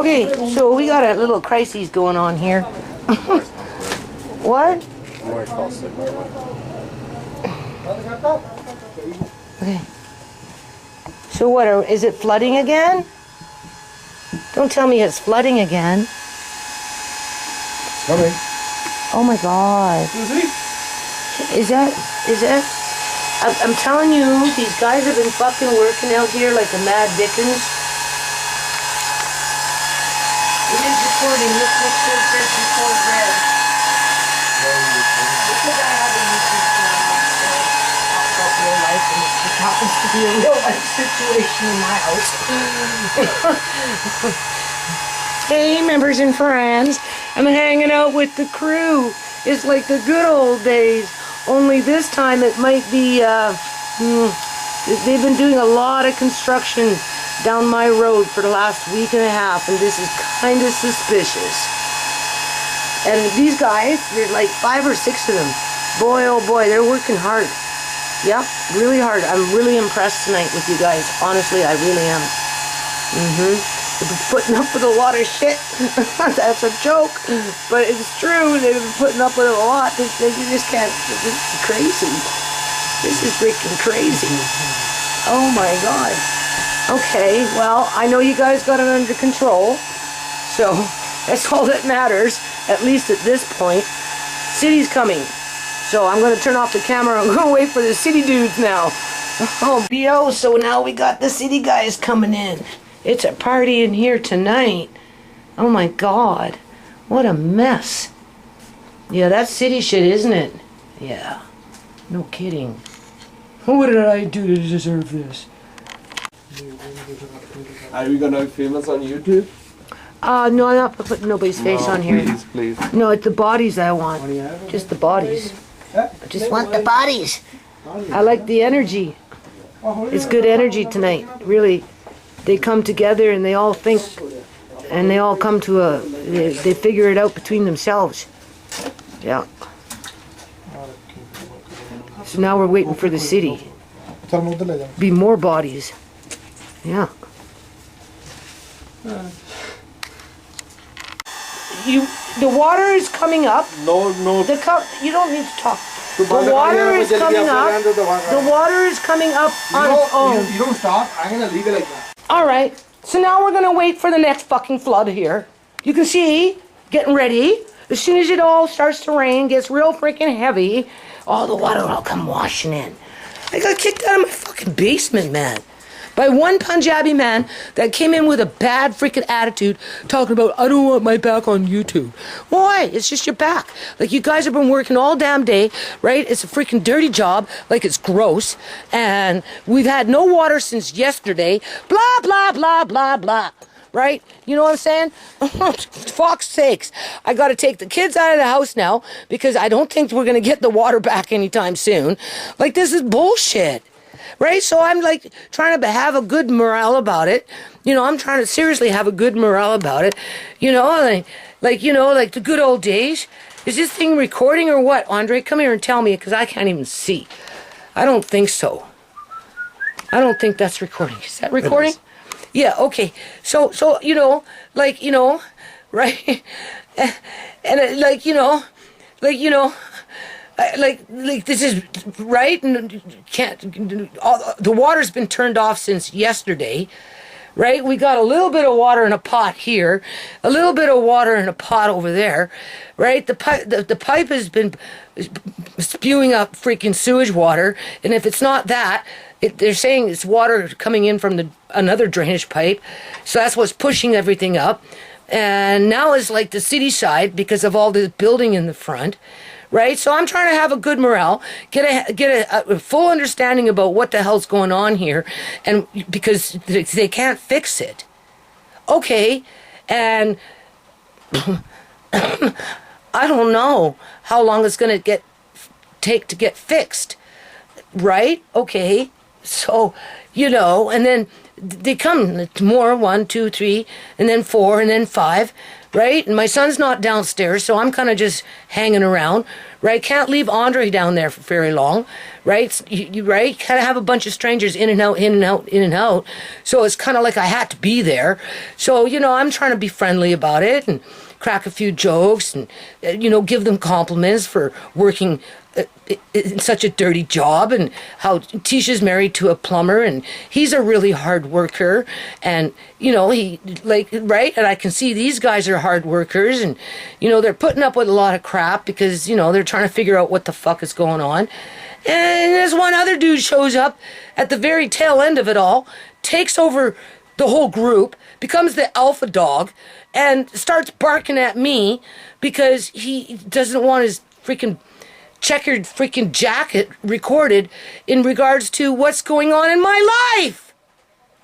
Okay, so we got a little crisis going on here. What? Okay. So what, is it flooding again? Don't tell me it's flooding again. Coming. Oh my God. Is that, I'm telling you, these guys have been fucking working out here like the Mad Dickens. It is recording. Let's make sure it says record red. Because I have a YouTube channel, so talk about real life, and it happens to be a real life situation in my house. Hey, members and friends. I'm hanging out with the crew. It's like the good old days. Only this time it might be, they've been doing a lot of construction down my road for the last week and a half, and this is kind of suspicious. And these guys, there's like 5 or 6 of them. Boy, oh boy, they're working hard. Yep, really hard. I'm really impressed tonight with you guys. Honestly, I really am. They've been putting up with a lot of shit. That's a joke, but it's true. They've been putting up with a lot. You just can't. This is crazy. This is freaking crazy. Oh my God. Okay, well, I know you guys got it under control, so that's all that matters, at least at this point. City's coming, so I'm going to turn off the camera. I'm going to wait for the city dudes now. Oh, yo, so now we got the city guys coming in. It's a party in here tonight. Oh my God, what a mess. Yeah, that's city shit, isn't it? Yeah, no kidding. What did I do to deserve this? Are we gonna be famous on YouTube? No, I'm not putting nobody's face on here. Please. No, it's the bodies I want. Just the bodies. I just want the bodies. I like the energy. It's good energy tonight, really. They come together and they all think, and they all come to they figure it out between themselves. Yeah. So now we're waiting for the city. Be more bodies. Yeah. The water is coming up. No. You don't need to talk. The water is coming up. The water is coming up on its own. You don't stop. I'm gonna leave it like that. All right. So now we're gonna wait for the next fucking flood here. You can see, getting ready. As soon as it all starts to rain, gets real freaking heavy, all the water will come washing in. I got kicked out of my fucking basement, man. By one Punjabi man that came in with a bad freaking attitude talking about, I don't want my back on YouTube. Why? It's just your back. Like, you guys have been working all damn day, right? It's a freaking dirty job, like it's gross. And we've had no water since yesterday. Blah, blah, blah, blah, blah. Right? You know what I'm saying? Fuck's sakes. I got to take the kids out of the house now because I don't think we're going to get the water back anytime soon. Like, this is bullshit. Right? So I'm like trying to have a good morale about it. You know, I'm trying to seriously have a good morale about it. You know, like the good old days. Is this thing recording or what? Andre, come here and tell me, because I can't even see. I don't think so. I don't think that's recording. Is that recording? Yeah, okay. So, you know, like, you know, right? And like, you know, like this is right, and the water's been turned off since yesterday, right? We got a little bit of water in a pot here, a little bit of water in a pot over there, right? The pipe has been spewing up freaking sewage water, and if it's not that, they're saying it's water coming in from another drainage pipe, so that's what's pushing everything up. And now it's like the city side because of all this building in the front. Right? So I'm trying to have a good morale, get a full understanding about what the hell's going on here, and because they can't fix it. Okay, and I don't know how long it's going to take to get fixed. Right? Okay, so, you know, and then they come more, 1, 2, 3, and then 4, and then 5. right? And my son's not downstairs, so I'm kind of just hanging around, right? Can't leave Andre down there for very long, right? You right? Kind of have a bunch of strangers in and out, in and out, in and out. So it's kind of like I had to be there. So, I'm trying to be friendly about it and crack a few jokes and, give them compliments for working in such a dirty job, and how Tisha's married to a plumber and he's a really hard worker, and he right, and I can see these guys are hard workers, and they're putting up with a lot of crap because they're trying to figure out what the fuck is going on. And this one other dude shows up at the very tail end of it all, takes over the whole group, becomes the alpha dog, and starts barking at me because he doesn't want his freaking checkered freaking jacket recorded in regards to what's going on in my life.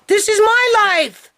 This is my life.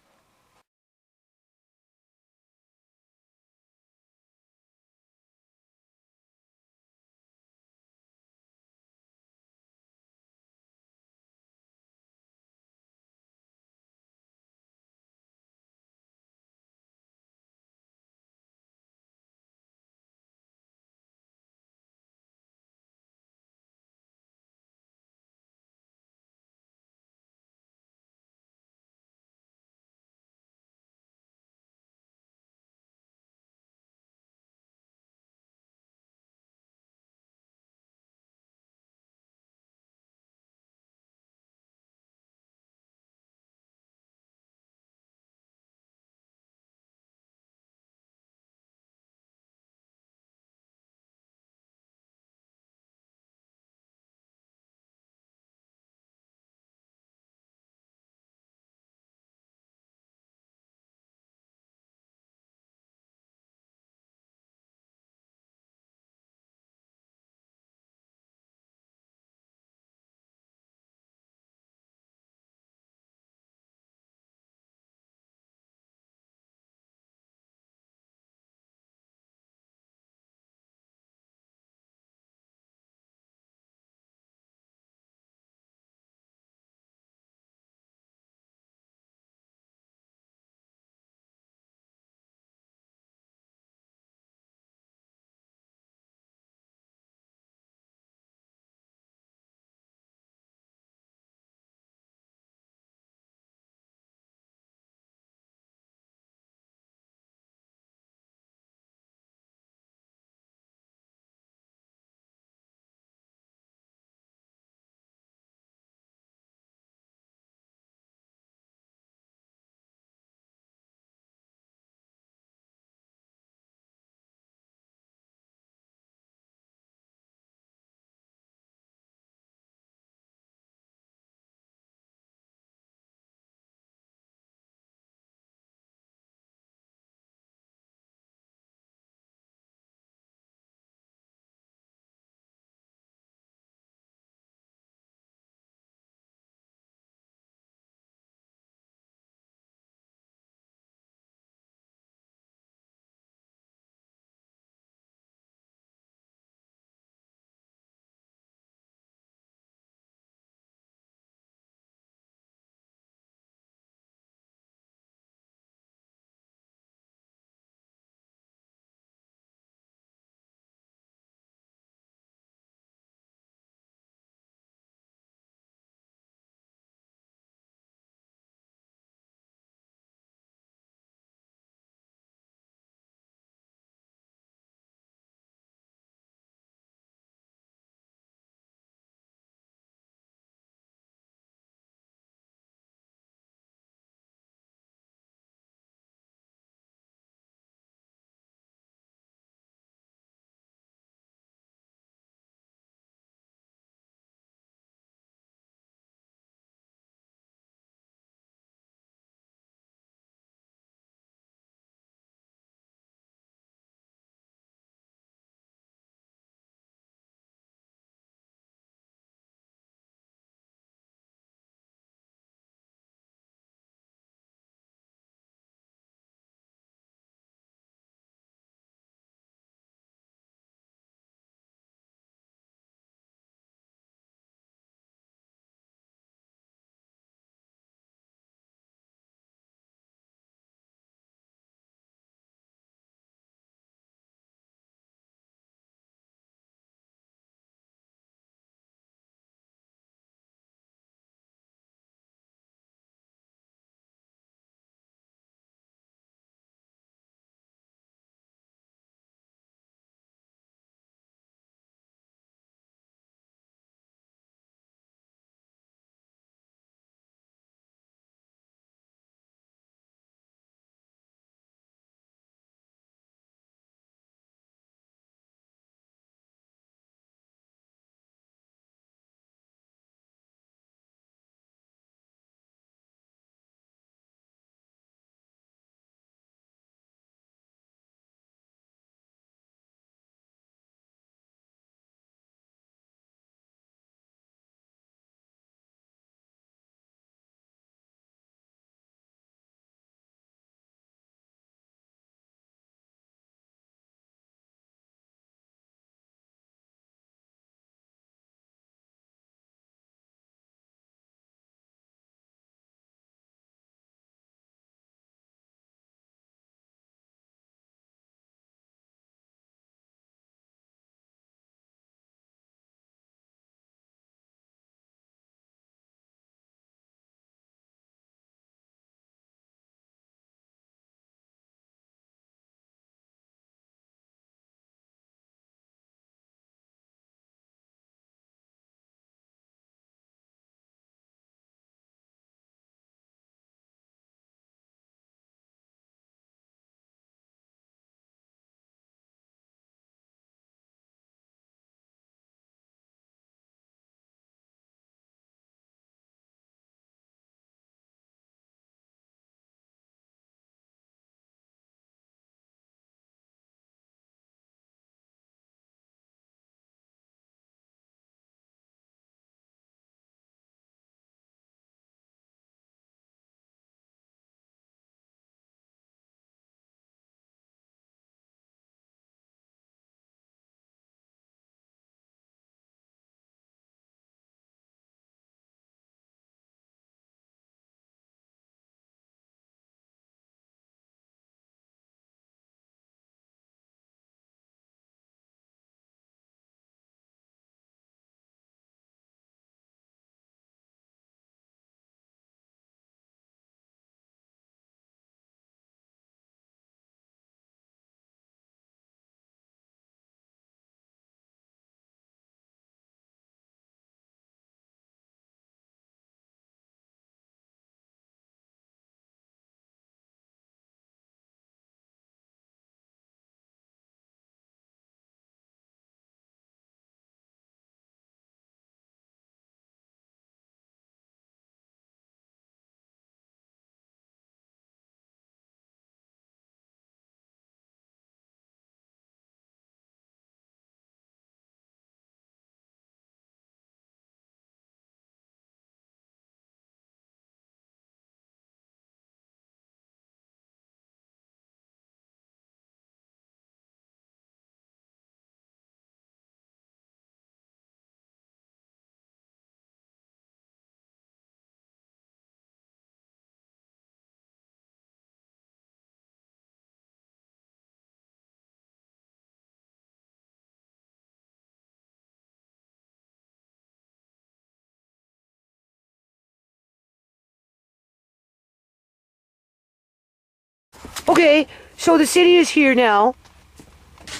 Okay, so the city is here now.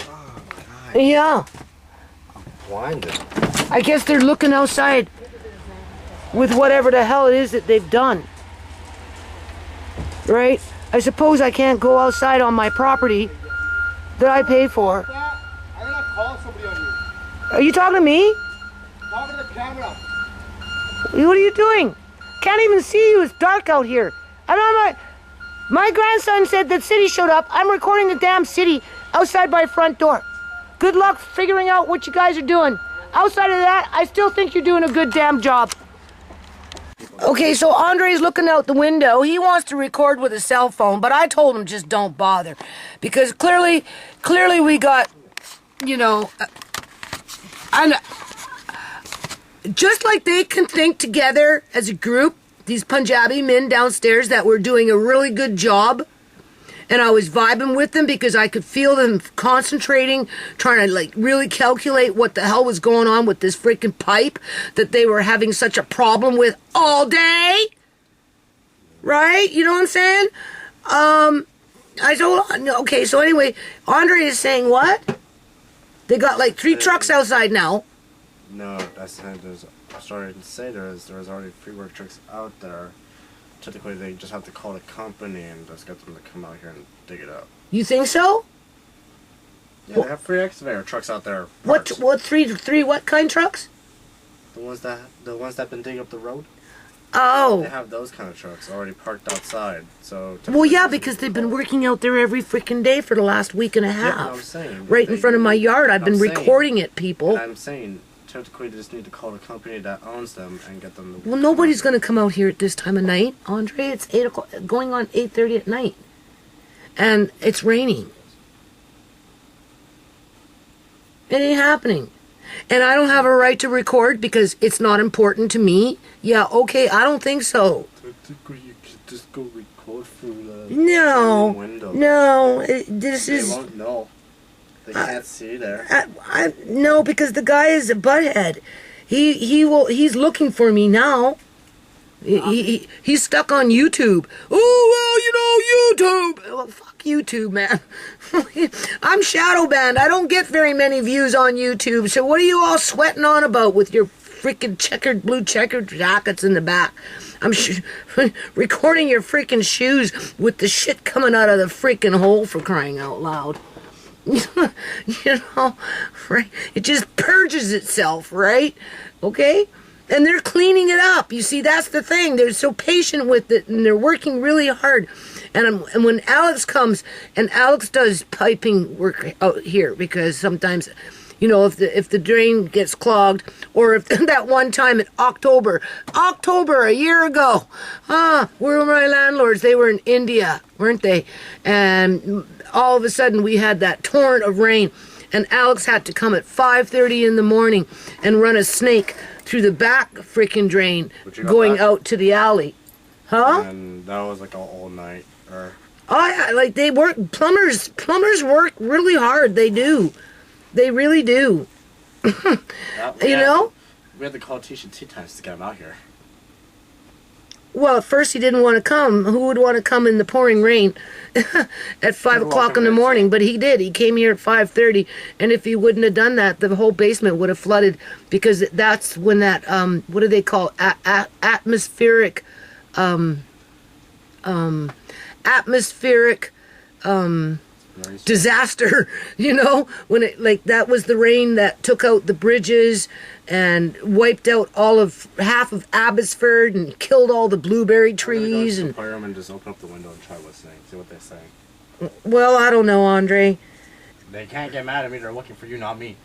Oh, God. Yeah. Blinded. I guess they're looking outside with whatever the hell it is that they've done. Right? I suppose I can't go outside on my property that I pay for. I'm gonna call somebody on you. Are you talking to me? Talk to the camera. What are you doing? Can't even see you. It's dark out here. My grandson said that city showed up. I'm recording the damn city outside my front door. Good luck figuring out what you guys are doing. Outside of that, I still think you're doing a good damn job. Okay, so Andre's looking out the window. He wants to record with a cell phone, but I told him just don't bother. Because clearly we got, you know, just like they can think together as a group, these Punjabi men downstairs that were doing a really good job, and I was vibing with them because I could feel them concentrating, trying to like really calculate what the hell was going on with this freaking pipe that they were having such a problem with all day. Right? You know what I'm saying? I told, okay, so anyway, Andre is saying what? They got like 3 trucks outside now. No, that's not. I started to say there's already free work trucks out there. Typically, they just have to call the company and just get them to come out here and dig it up. You think so? Yeah, they have free excavator trucks out there. What parts. three what kind trucks? The ones that been digging up the road. Oh. They have those kind of trucks already parked outside. So. Well, yeah, because they've been working out there every freaking day for the last week and a half. Yeah, I'm saying. Right in front of my yard. I've been recording it, people. And I'm saying, typically, they just need to call the company that owns them and get them to... Well, nobody's going to come out here at this time of night, Andre. It's 8 o'clock, going on 8:30 at night. And it's raining. It ain't happening. And I don't have a right to record because it's not important to me. Yeah, okay, I don't think so. Typically, you could just go record through the window. No, this They is... won't know. They can't see there. No, because the guy is a butthead. He's looking for me now. He's stuck on YouTube. Oh, well, you know, YouTube. Well, fuck YouTube, man. I'm shadow banned. I don't get very many views on YouTube. So what are you all sweating on about with your freaking blue checkered jackets in the back? I'm recording your freaking shoes with the shit coming out of the freaking hole, for crying out loud. You know, right? It just purges itself, right? Okay? And they're cleaning it up. You see, that's the thing. They're so patient with it, and they're working really hard. And when Alex comes, and Alex does piping work out here, because sometimes, you know, if the drain gets clogged, or if that one time in October, a year ago, where were my landlords? They were in India, weren't they? And all of a sudden we had that torrent of rain, and Alex had to come at 5:30 in the morning and run a snake through the back freaking drain going out to the alley. Huh? And that was like all night. Or... Oh, yeah, like they work, plumbers work really hard. They do. They really do. You know? We had to call Tisha 2 times to get him out here. Well, at first he didn't want to come. Who would want to come in the pouring rain at 5 o'clock in the morning? But he did. He came here at 5:30, and if he wouldn't have done that, the whole basement would have flooded, because that's when that what do they call atmospheric disaster, you know, when it, like, that was the rain that took out the bridges and wiped out half of Abbotsford and killed all the blueberry trees. And firemen just open up the window and try listening, see what they're saying. Well, I don't know, Andre. They can't get mad at me. They're looking for you, not me.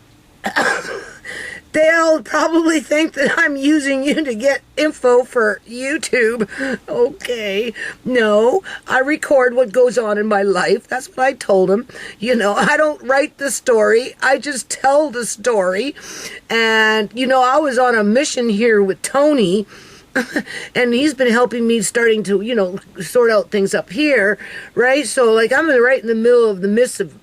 They'll probably think that I'm using you to get info for YouTube. Okay. No, I record what goes on in my life. That's what I told him. You know, I don't write the story. I just tell the story. And, you know, I was on a mission here with Tony, and he's been helping me starting to, you know, sort out things up here, right? So, like, I'm right in the middle of the midst of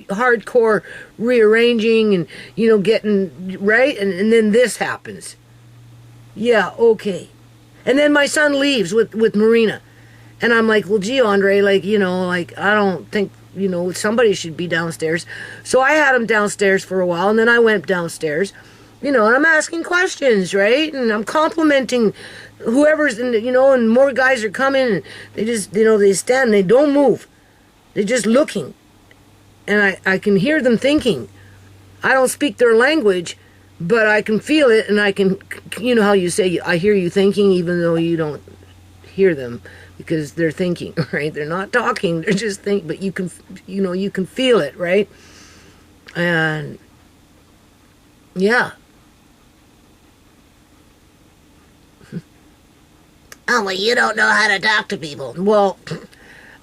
hardcore rearranging and, you know, getting right, and then this happens. Yeah, okay. And then my son leaves with Marina, And I'm like, well, gee, Andre, like, you know, like, I don't think, you know, somebody should be downstairs. So I had him downstairs for a while, and then I went downstairs, you know, and I'm asking questions, right? And I'm complimenting whoever's in the, you know, and more guys are coming, and they just, you know, they stand, and they don't move. They're just looking. And I can hear them thinking. I don't speak their language, but I can feel it, and I can, you know how you say, I hear you thinking, even though you don't hear them, because they're thinking, right? They're not talking, they're just thinking, but you can, you know, you can feel it, right? And, yeah. Oh, well, you don't know how to talk to people. Well,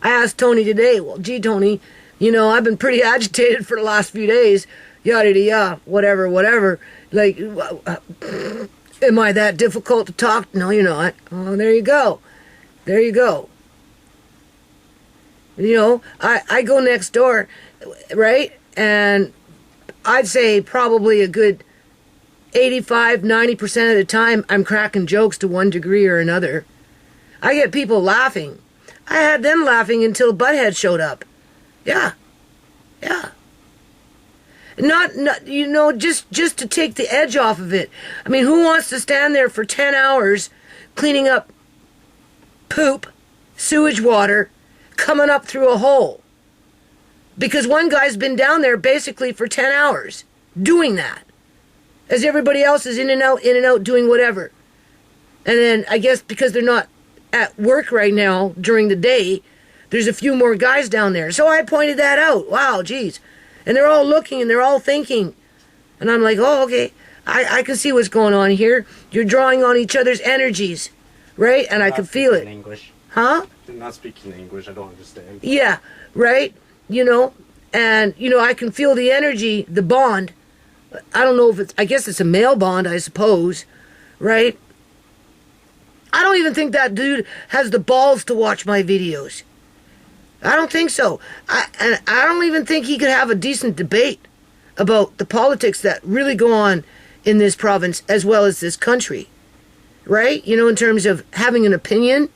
I asked Tony today, well, gee, Tony, you know, I've been pretty agitated for the last few days, yada-yada, whatever, whatever. Like, am I that difficult to talk? No, you're not. Oh, there you go. There you go. You know, I go next door, right? And I'd say probably a good 85-90% of the time I'm cracking jokes to one degree or another. I get people laughing. I had them laughing until Butthead showed up. Yeah. Yeah. Not you know, just to take the edge off of it. I mean, who wants to stand there for 10 hours cleaning up poop, sewage water, coming up through a hole? Because one guy's been down there basically for 10 hours doing that, as everybody else is in and out doing whatever. And then I guess because they're not at work right now during the day, there's a few more guys down there. So I pointed that out. Wow, geez. And they're all looking and they're all thinking. And I'm like, oh, okay, I can see what's going on here. You're drawing on each other's energies, right? And I can feel it. English. Huh? They're not speaking English, I don't understand. Yeah, right? You know, and, you know, I can feel the energy, the bond. I don't know if it's, I guess it's a male bond, I suppose, right? I don't even think that dude has the balls to watch my videos. I don't think so. And I don't even think he could have a decent debate about the politics that really go on in this province as well as this country, right? You know, in terms of having an opinion,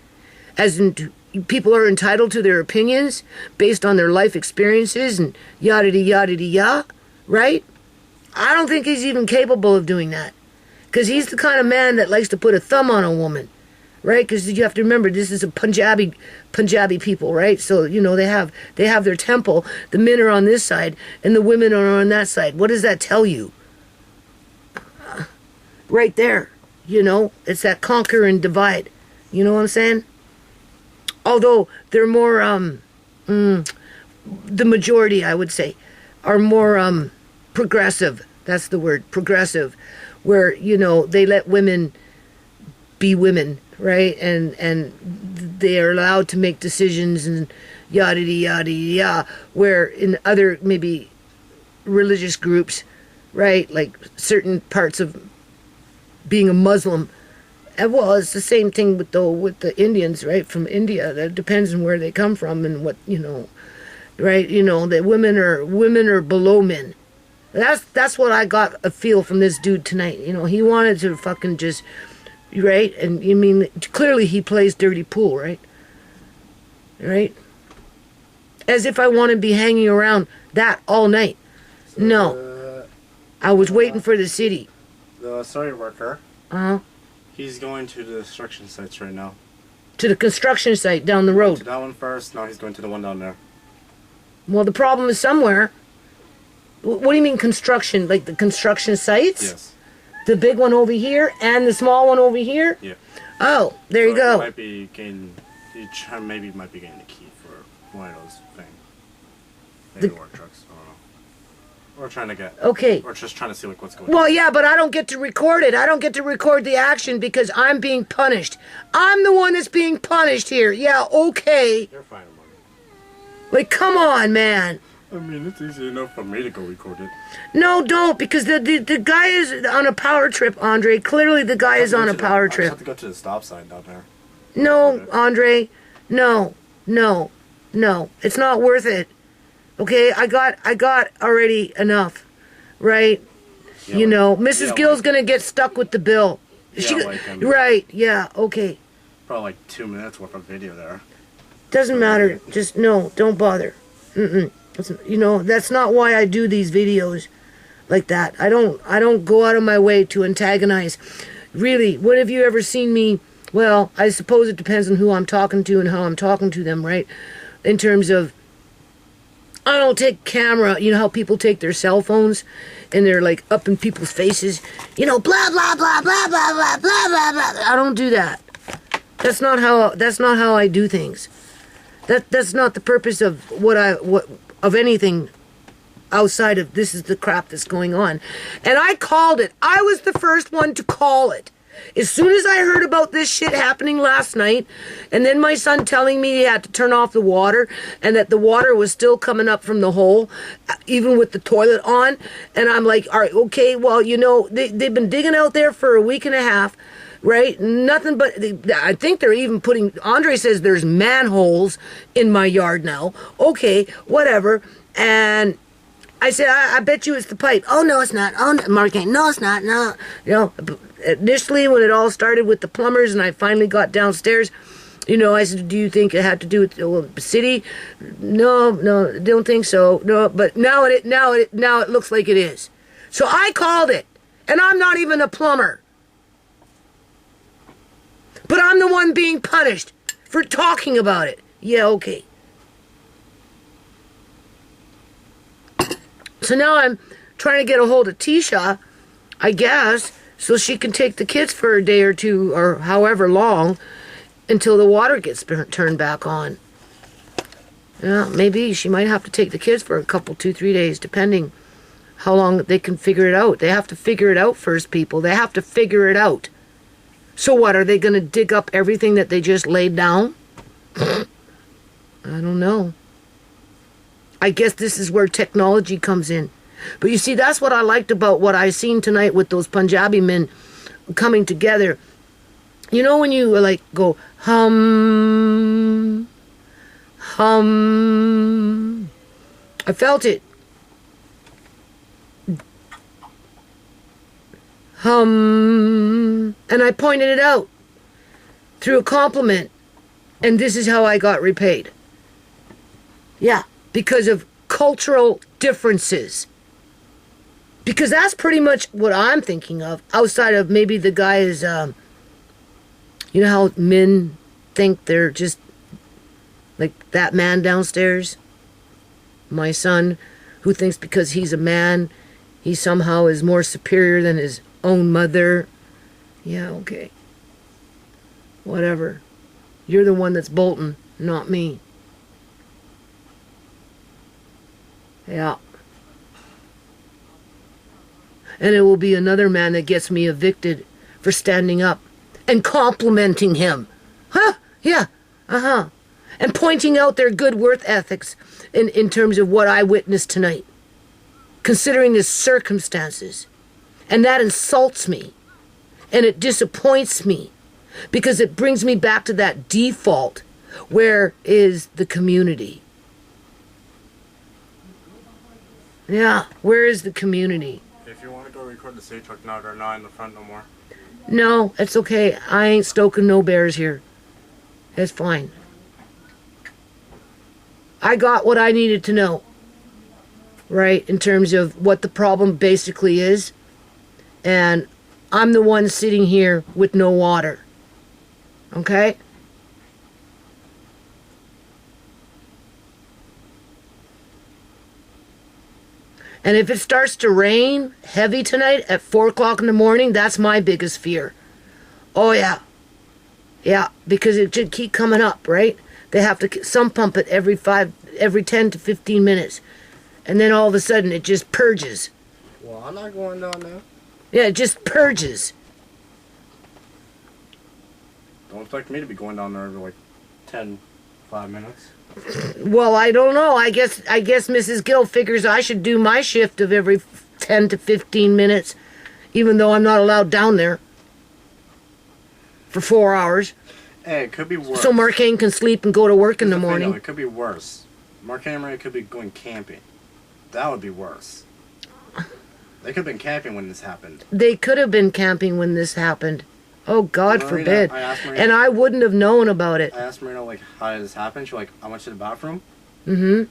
as in people are entitled to their opinions based on their life experiences and yada-yada-yada, right? I don't think he's even capable of doing that, because he's the kind of man that likes to put a thumb on a woman, right? Because you have to remember, this is a Punjabi people, right? So, you know, they have their temple. The men are on this side and the women are on that side. What does that tell you? Right there, you know, it's that conquer and divide. You know what I'm saying? Although they're more, the majority, I would say, are more progressive. That's the word, progressive, where, you know, they let women be women, right? And they are allowed to make decisions and yada yada yada. Where in other maybe religious groups, right, like certain parts of being a Muslim, and well, it's the same thing with the Indians, right, from India. That depends on where they come from and what, you know, right? You know, that women are below men. That's what I got a feel from this dude tonight. You know, he wanted to fucking just, right? And you mean, clearly he plays dirty pool, right? Right? As if I want to be hanging around that all night. No. I was waiting for the city. The sorry worker, Uh-huh. he's going to the construction sites right now. To the construction site down the To road. that one first, now he's going to the one down there. Well, the problem is somewhere. What do you mean construction? Like the construction sites? Yes. The big one over here and the small one over here? Yeah. Oh, there you He go. might be getting, maybe might be getting the key for one of those things. Maybe work trucks, I don't know. Or trying to get, Okay. or just trying to see like what's going on. Well, yeah, but I don't get to record it. I don't get to record the action because I'm being punished. I'm the one that's being punished here. Yeah, okay. You're fine, money. Like, come on, man. I mean, it's easy enough for me to go record it. No, don't, because the guy is on a power trip, Andre. Clearly the guy is on a power I just have trip. to go to the stop sign down there. No, Andre. No. It's not worth it. Okay, I got already enough, right? Yeah, You like- know, Mrs. yeah, Gill's like- gonna get stuck with the bill. Yeah, like, right, yeah, okay. Probably like 2 minutes worth of video there. Doesn't matter. Just, no, don't bother. You know, that's not why I do these videos like that. I don't go out of my way to antagonize. Really, when have you ever seen me? Well, I suppose it depends on who I'm talking to and how I'm talking to them, right? In terms of, I don't take camera. You know how people take their cell phones and they're like up in people's faces, you know, blah blah blah blah blah blah blah blah blah. I don't do that. That's not how I do things. That's not the purpose of what of anything outside of this is the crap that's going on. And I called it. I was the first one to call it. As soon as I heard about this shit happening last night, and then my son telling me he had to turn off the water, and that the water was still coming up from the hole, even with the toilet on, and I'm like, all right, okay, well, you know, they've been digging out there for a week and a half, right? Nothing but, I think they're even putting, Andre says there's manholes in my yard now. Okay, whatever. And I said, I bet you it's the pipe. Oh, no, it's not. Oh, no. Mark ain't. No, it's not. No. You know, initially when it all started with the plumbers and I finally got downstairs, you know, I said, do you think it had to do with the city? No, don't think so. No, but now it looks like it is. So I called it. And I'm not even a plumber. But I'm the one being punished for talking about it. Yeah, okay. So now I'm trying to get a hold of Tisha, I guess, so she can take the kids for a day or two or however long until the water gets turned back on. Yeah, maybe she might have to take the kids for a couple, 2-3 days, depending how long they can figure it out. They have to figure it out first, people. They have to figure it out. So what, are they going to dig up everything that they just laid down? I don't know. I guess this is where technology comes in. But you see, that's what I liked about what I seen tonight with those Punjabi men coming together. You know when you like go, hum, hum. I felt it. Hum. And I pointed it out through a compliment. And this is how I got repaid. Yeah. Because of cultural differences. Because that's pretty much what I'm thinking of, outside of maybe the guys, you know how men think they're just like that man downstairs? My son, who thinks because he's a man, he somehow is more superior than his own mother. Yeah, okay. Whatever. You're the one that's bolting, not me. Yeah. And it will be another man that gets me evicted for standing up and complimenting him. Huh? Yeah. Uh-huh. And pointing out their good work ethics in terms of what I witnessed tonight, considering the circumstances. And that insults me. And it disappoints me because it brings me back to that default. Where is the community? Yeah, where is the community? If you want to go record the stage truck now, they're not in the front no more. No, it's okay. I ain't stoking no bears here. It's fine. I got what I needed to know. Right, in terms of what the problem basically is. And I'm the one sitting here with no water. Okay? And if it starts to rain heavy tonight at 4 o'clock in the morning, that's my biggest fear. Oh, yeah. Yeah, because it should keep coming up, right? They have to sump pump it every 10 to 15 minutes. And then all of a sudden it just purges. Well, I'm not going down there. Yeah, it just purges. Don't expect me to be going down there every like 5 minutes. Well, I don't know. I guess Mrs. Gill figures I should do my shift of every 10 to 15 minutes, even though I'm not allowed down there for 4 hours. Hey, it could be worse. So Markane can sleep and go to work in the morning. It could be worse. Markane and Maria could be going camping. That would be worse. They could have been camping when this happened. They could have been camping when this happened. Oh, God Marina, forbid. I asked Marina- And I wouldn't have known about it. I asked Marina, like, how did this happen? She's like, I went to the bathroom. Mm-hmm.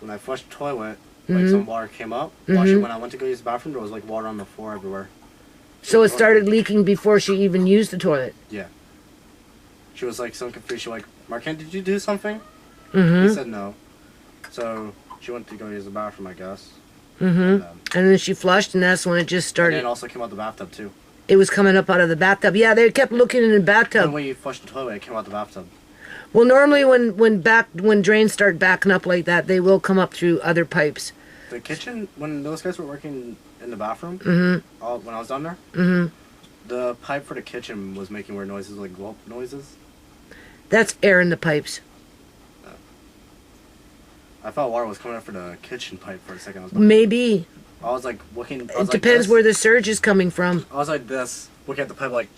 When I flushed the toilet, like, some water came up. When I went to go use the bathroom, there was, like, water on the floor everywhere. So it started leaking before she even used the toilet. Yeah. She was, like, so confused. She was like, Marquette, did you do something? Mm-hmm. He said no. So she went to go use the bathroom, I guess. Mm-hmm. And then she flushed, and that's when it just And started. it also came out the bathtub, too. It was coming up out of the bathtub. Yeah, they kept looking in the bathtub. When you flushed the toilet, it came out the bathtub. Well, normally when drains start backing up like that, they will come up through other pipes. The kitchen, when those guys were working in the bathroom, when I was down there, the pipe for the kitchen was making weird noises, like gulp noises. That's air in the pipes. I thought water was coming up for the kitchen pipe for a second. Maybe. I was like looking. It depends where the surge is coming from. I was like this, looking at the pipe like.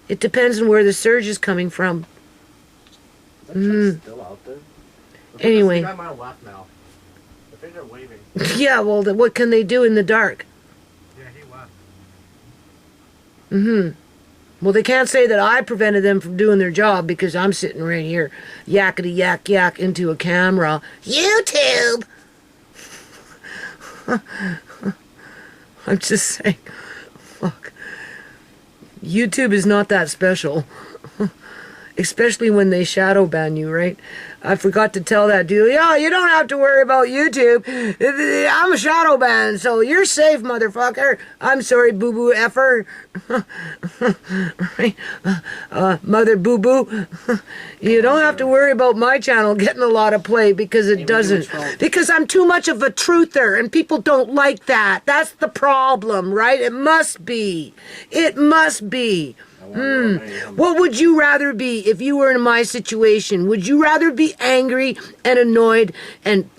It depends on where the surge is coming from. Is that truck still out there? Anyway. The guy might have left now. I think they're waving. Yeah, well, what can they do in the dark? Yeah, he left. Mm-hmm. Well, they can't say that I prevented them from doing their job because I'm sitting right here yakety yak yak into a camera. YouTube! I'm just saying, fuck. YouTube is not that special. Especially when they shadow ban you, right? I forgot to tell that dude, yeah, you don't have to worry about YouTube. I'm a shadow ban, so you're safe, motherfucker. I'm sorry, boo-boo effer. Right? Mother boo-boo. You don't have to worry about my channel getting a lot of play because it doesn't. Because I'm too much of a truther, and people don't like that. That's the problem, right? It must be. It must be. What would you rather be if you were in my situation? Would you rather be angry and annoyed and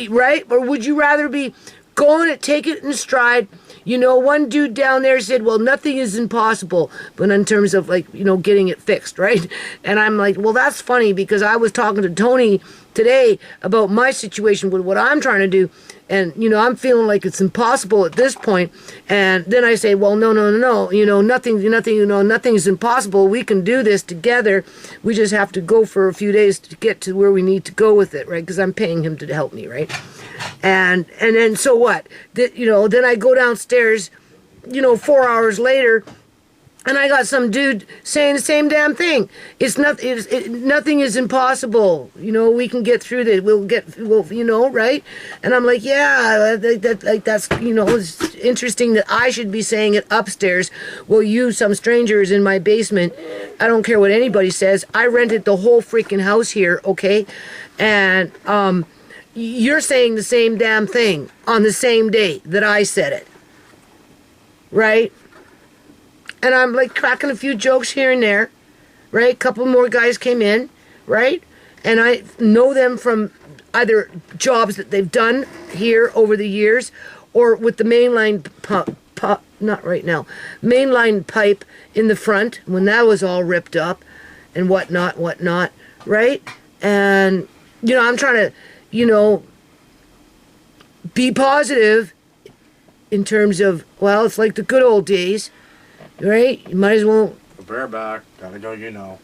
right? Or would you rather be going to take it in stride? You know, one dude down there said, well, nothing is impossible, but in terms of like, you know, getting it fixed, right? And I'm like, well, that's funny because I was talking to Tony today about my situation with what I'm trying to do. And, you know, I'm feeling like it's impossible at this point. And then I say, well, no. You know, nothing is impossible. We can do this together. We just have to go for a few days to get to where we need to go with it, right? Because I'm paying him to help me, right? And then so what? You know, then I go downstairs, you know, 4 hours later, and I got some dude saying the same damn thing. Nothing is impossible. You know, we can get through this. We'll, you know, right? And I'm like, yeah, that's, you know, it's interesting that I should be saying it upstairs. Well, some strangers in my basement. I don't care what anybody says. I rented the whole freaking house here, okay? And you're saying the same damn thing on the same day that I said it, right? And I'm like cracking a few jokes here and there, right? A couple more guys came in, right? And I know them from either jobs that they've done here over the years or with the mainline not right now, mainline pipe in the front when that was all ripped up and whatnot, right? And, you know, I'm trying to, you know, be positive in terms of, well, it's like the good old days. Right? You might as well... Bareback. Gotta go, you know.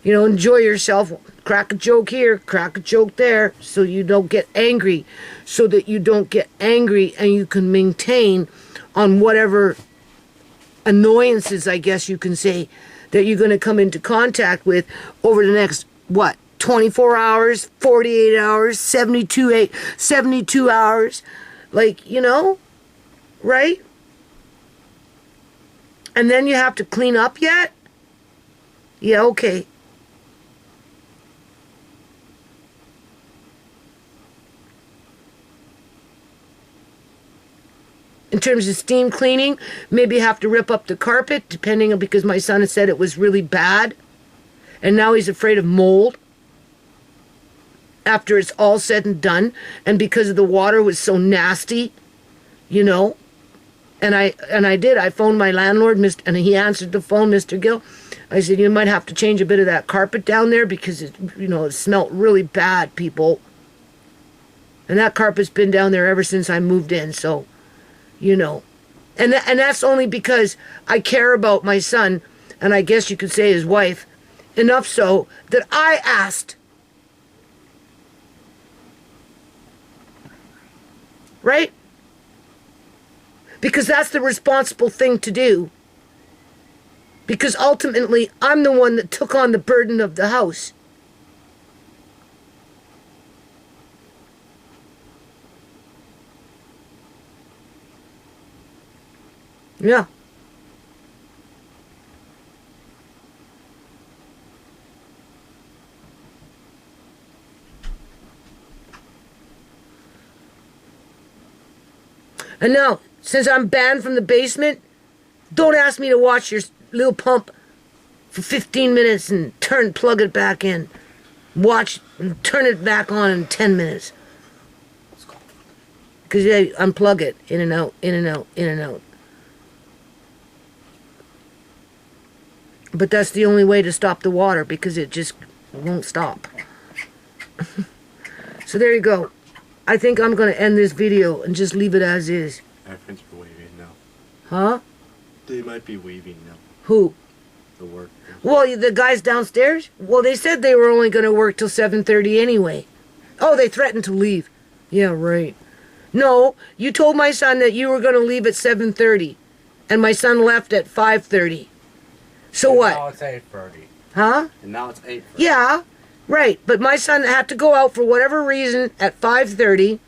You know, enjoy yourself. Crack a joke here, crack a joke there, so you don't get angry. So that you don't get angry and you can maintain on whatever annoyances, I guess you can say, that you're going to come into contact with over the next, 24 hours, 48 hours, 72 hours. Like, you know, right? And then you have to clean up yet? Yeah, okay. In terms of steam cleaning, maybe have to rip up the carpet, depending on, because my son had said it was really bad. And now he's afraid of mold. After it's all said and done. And because the water was so nasty, you know. And I did. I phoned my landlord, and he answered the phone, Mr. Gill. I said, you might have to change a bit of that carpet down there because it smelled really bad, people. And that carpet's been down there ever since I moved in, so, you know. And that's only because I care about my son, and I guess you could say his wife, enough so that I asked. Right? Because that's the responsible thing to do. Because ultimately, I'm the one that took on the burden of the house. Yeah. And now, since I'm banned from the basement, don't ask me to watch your little pump for 15 minutes and plug it back in. Watch, and turn it back on in 10 minutes. Because you unplug it, in and out, in and out, in and out. But that's the only way to stop the water, because it just won't stop. So there you go. I think I'm going to end this video and just leave it as is. I think you're waving now. Huh? They might be waving now. Who? The work. Well, the guys downstairs? Well, they said they were only going to work till 7:30 anyway. Oh, they threatened to leave. Yeah, right. No, you told my son that you were going to leave at 7:30, and my son left at 5:30. So And what? Now it's 8:30. Huh? And now it's 8:30. Yeah, right. But my son had to go out for whatever reason at 5:30.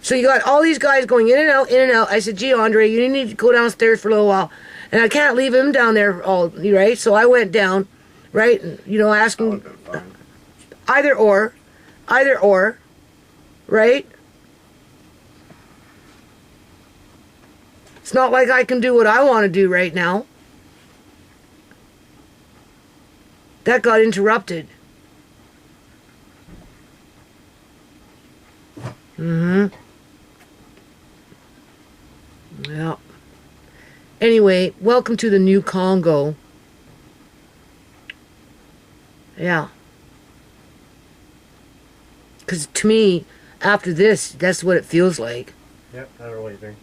So you got all these guys going in and out, in and out. I said, gee, Andre, you need to go downstairs for a little while. And I can't leave him down there all, right? So I went down, right? And, asking That would've been fine. either or, right? It's not like I can do what I want to do right now. That got interrupted. Yeah. Anyway, welcome to the new Congo. Yeah. Because to me, after this, that's what it feels like. Yep, they're waving.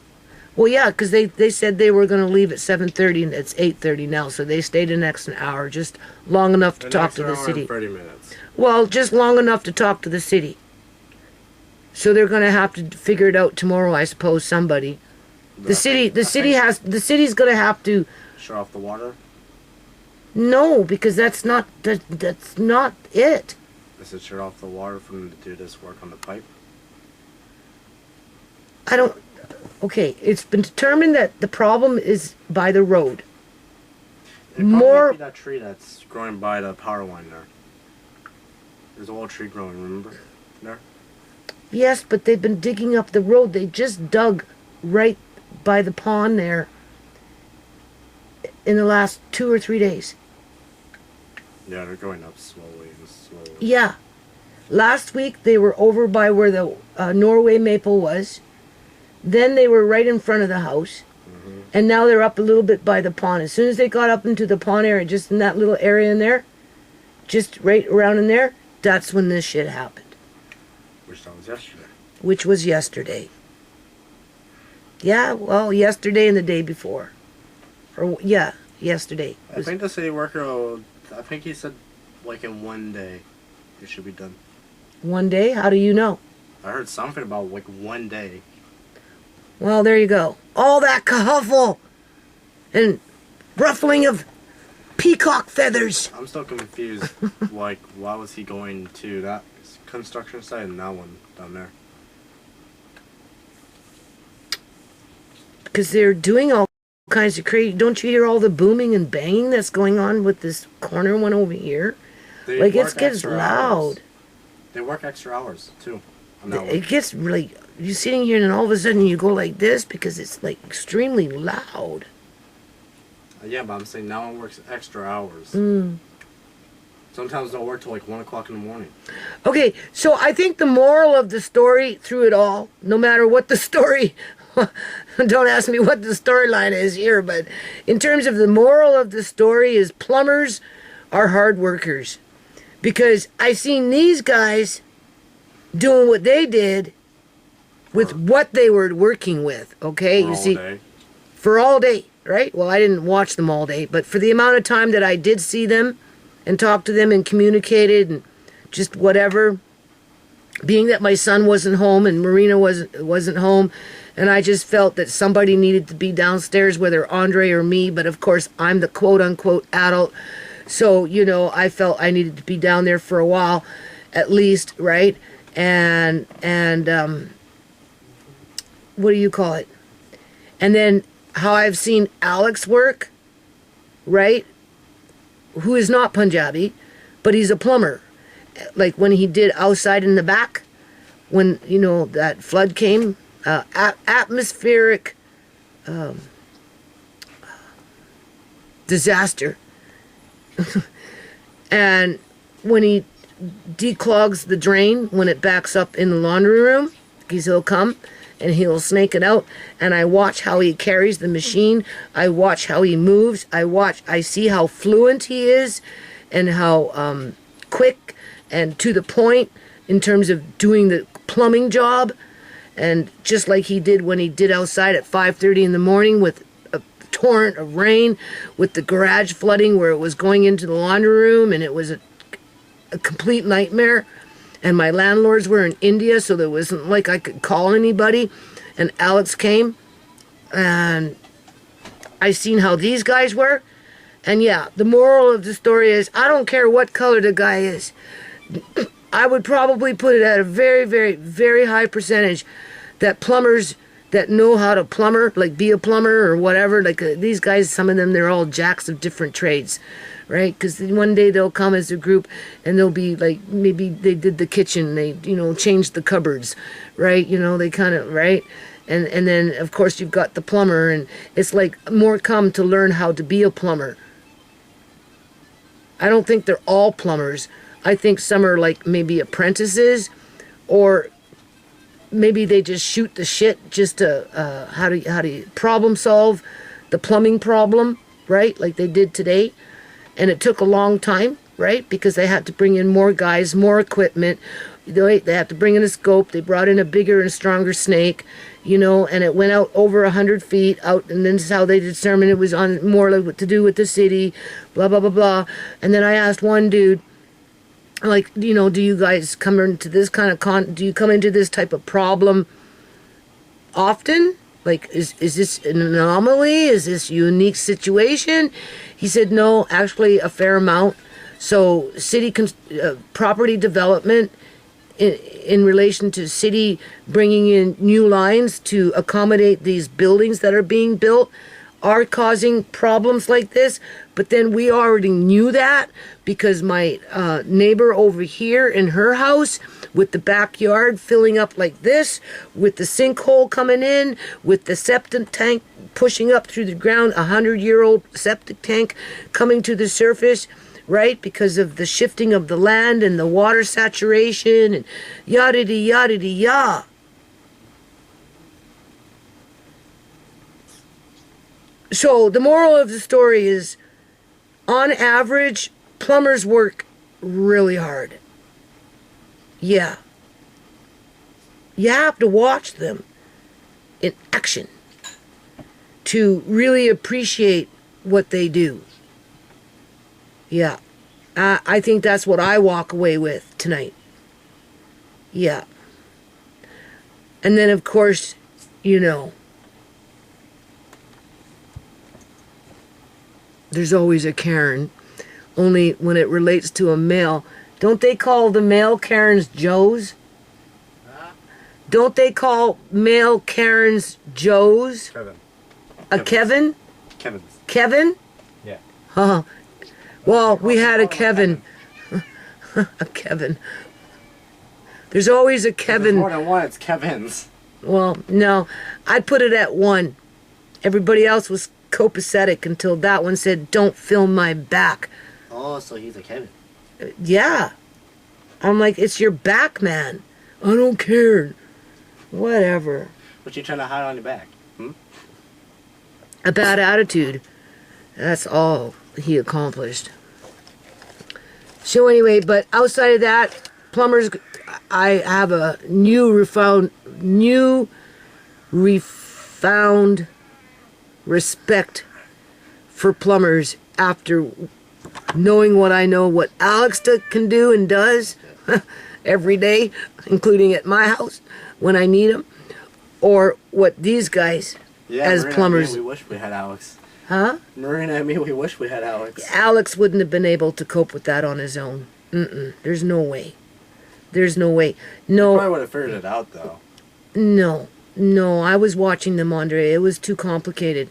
Well, yeah, because they said they were going to leave at 7:30, and it's 8:30 now, so they stayed an extra hour, just long enough to talk to the city. 30 minutes. Well, just long enough to talk to the city. So they're going to have to figure it out tomorrow, I suppose, somebody. The city's going to have to... Shut off the water? No, because that's not it. Is it shut off the water for them to do this work on the pipe? I don't... Okay, it's been determined that the problem is by the road. It More... might be that tree that's growing by the power line there. There's a whole tree growing, remember? There? Yes, but they've been digging up the road. They just dug right by the pond there in the last 2 or 3 days. Yeah, they're going up slowly and slowly. Yeah. Last week they were over by where the Norway maple was. Then they were right in front of the house. Mm-hmm. And now they're up a little bit by the pond. As soon as they got up into the pond area, just in that little area in there, just right around in there, that's when this shit happened. Which that was yesterday. Which was yesterday. Yeah, well, yesterday and the day before. Or, yeah, yesterday. I think the city worker, I think he said like in 1 day it should be done. 1 day? How do you know? I heard something about like 1 day. Well, there you go. All that cahuffle and ruffling of peacock feathers. I'm still confused. Like, why was he going to that construction site and that one down there? Because they're doing all kinds of crazy... Don't you hear all the booming and banging that's going on with this corner one over here? They Like, it work gets extra loud. hours. They work extra hours, too. On that one. It gets really... You're sitting here and all of a sudden you go like this because it's like extremely loud. Yeah, but I'm saying now one works extra hours. Sometimes they'll work till like 1 o'clock in the morning. Okay, so I think the moral of the story through it all, no matter what the story... Don't ask me what the storyline is here, but in terms of the moral of the story is plumbers are hard workers. Because I seen these guys doing what they did with what they were working with, okay? For You all see, day. for all day, right? Well, I didn't watch them all day, but for the amount of time that I did see them and talk to them and communicated and just whatever, being that my son wasn't home and Marina wasn't home, and I just felt that somebody needed to be downstairs, whether Andre or me, but of course I'm the quote-unquote adult, so, you know, I felt I needed to be down there for a while, at least, right? And what do you call it? And then how I've seen Alex work, right? Who is not Punjabi, but he's a plumber. Like when he did outside in the back, when, you know, that flood came, atmospheric disaster. And when he declogs the drain, when it backs up in the laundry room, because he'll come and he'll snake it out, and I watch how he carries the machine, I watch how he moves, I see how fluent he is, and how quick and to the point in terms of doing the plumbing job, and just like he did when he did outside at 5:30 in the morning with a torrent of rain, with the garage flooding where it was going into the laundry room, and it was a complete nightmare. And my landlords were in India, so there wasn't like I could call anybody. And Alex came, and I seen how these guys were. And yeah, the moral of the story is, I don't care what color the guy is. I would probably put it at a very, very, very high percentage that plumbers that know how to plumber, like be a plumber or whatever, like these guys, some of them, they're all jacks of different trades, right? Because one day they'll come as a group and they'll be like, maybe they did the kitchen, they, you know, changed the cupboards, right? You know, they kind of, right? And then, of course, you've got the plumber, and it's like more come to learn how to be a plumber. I don't think they're all plumbers. I think some are like maybe apprentices, or maybe they just shoot the shit just to how do you problem solve the plumbing problem, right? Like they did today, and it took a long time, right? Because they had to bring in more guys, more equipment. They had to bring in a scope. They brought in a bigger and stronger snake, you know, and it went out over 100 feet out, and then this is how they determined it was on more like what to do with the city, blah blah blah blah. And then I asked one dude, like, you know, do you guys come into this kind of do you come into this type of problem often? Like, is this an anomaly? Is this a unique situation? He said, no, actually a fair amount. So city property development in relation to city bringing in new lines to accommodate these buildings that are being built are causing problems like this. But then we already knew that, because my neighbor over here in her house, with the backyard filling up like this, with the sinkhole coming in, with the septic tank pushing up through the ground, 100-year-old septic tank coming to the surface, right, because of the shifting of the land and the water saturation and yada-de-yada-de-yah. So the moral of the story is, on average, plumbers work really hard. Yeah. You have to watch them in action to really appreciate what they do. Yeah. I think that's what I walk away with tonight. Yeah. And then, of course, you know, there's always a Karen, only when it relates to a male. Don't they call the male Karens Joes? Don't they call male Karens Joes? Kevin. A Kevin? Kevin's. Kevin? Yeah. Huh. Well, we had a Kevin. A Kevin. There's always a Kevin. There's more than one, it's Kevin's. Well, no. I'd put it at one. Everybody else was copacetic until that one said, don't film my back. Oh, so he's a Kevin. Yeah. I'm like, it's your back, man. I don't care. Whatever. What you trying to hide on your back? A bad attitude. That's all he accomplished. So anyway, but outside of that, plumbers, I have a new refound respect for plumbers after knowing what I know, what Alex can do and does every day, including at my house when I need him, or what these guys as Marina plumbers. And me, we wish we had Alex. Huh? Marina and me, we wish we had Alex. Alex wouldn't have been able to cope with that on his own. There's no way. There's no way. No. Probably would have figured it out though. No, I was watching them, Andre. It was too complicated.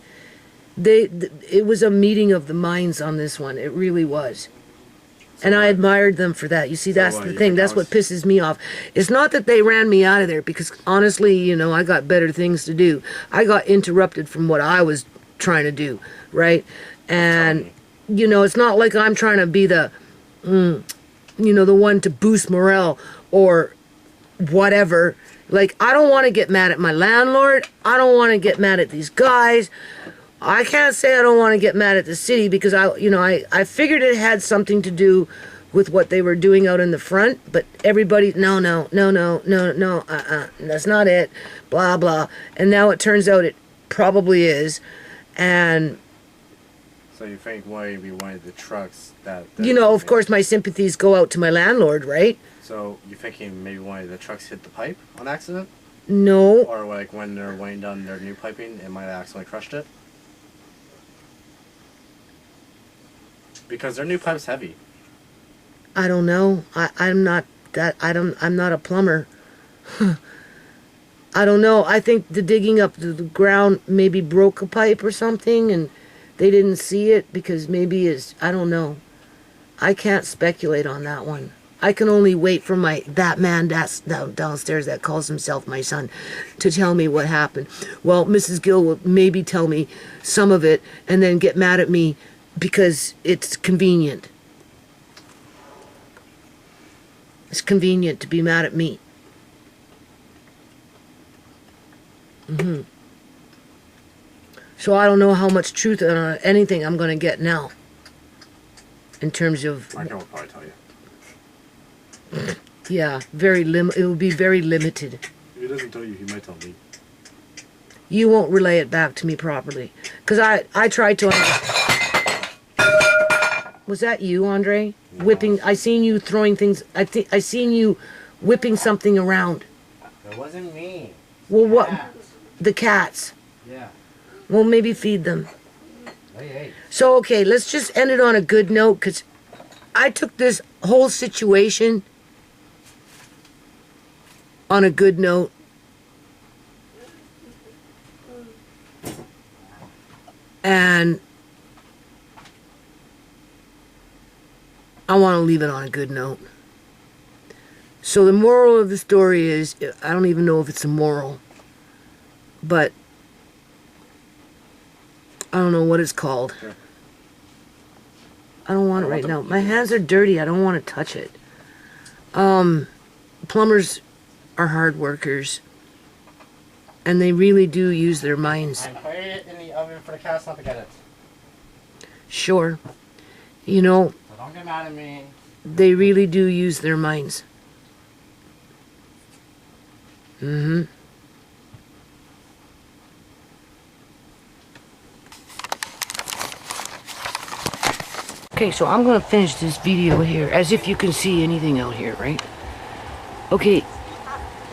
It was a meeting of the minds on this one. It really was. And I admired them for that. You see, that's the thing. That's what pisses me off. It's not that they ran me out of there, because honestly, you know, I got better things to do. I got interrupted from what I was trying to do, right? And, you know, it's not like I'm trying to be the, you know, the one to boost morale or whatever. Like, I don't want to get mad at my landlord. I don't want to get mad at these guys. I can't say I don't want to get mad at the city, because I figured it had something to do with what they were doing out in the front, but everybody, no, that's not it, blah, blah. And now it turns out it probably is. And so you think maybe one of the trucks that you know, of course, my sympathies go out to my landlord, right? So you thinking maybe one of the trucks hit the pipe on accident? No. Or like when they're weighing down their new piping, it might have accidentally crushed it? Because their new pipe's heavy. I don't know. I'm not a plumber. I don't know. I think the digging up the ground maybe broke a pipe or something, and they didn't see it because maybe I don't know. I can't speculate on that one. I can only wait for that man that's downstairs that calls himself my son to tell me what happened. Well, Mrs. Gill will maybe tell me some of it and then get mad at me because it's convenient. It's convenient to be mad at me. So I don't know how much truth on anything I'm going to get now. In terms of... I can probably tell you. Yeah, it will be very limited. If he doesn't tell you, he might tell me. You won't relay it back to me properly. Because I tried to... Was that you, Andre? No. Whipping... I seen you throwing things... I seen you whipping something around. It wasn't me. Well, what? Cats. The cats. Yeah. Well, maybe feed them. Hey. So, okay, let's just end it on a good note, because I took this whole situation on a good note. And I want to leave it on a good note. So the moral of the story is, I don't even know if it's a moral, but I don't know what it's called. Sure. I don't want it right now. My hands are dirty. I don't want to touch it. Plumbers are hard workers, and they really do use their minds. I put it in the oven for the cats not to get it. Sure. You know, So don't get mad at me. they really do use their minds. Okay, so I'm gonna finish this video here, as if you can see anything out here, right? Okay,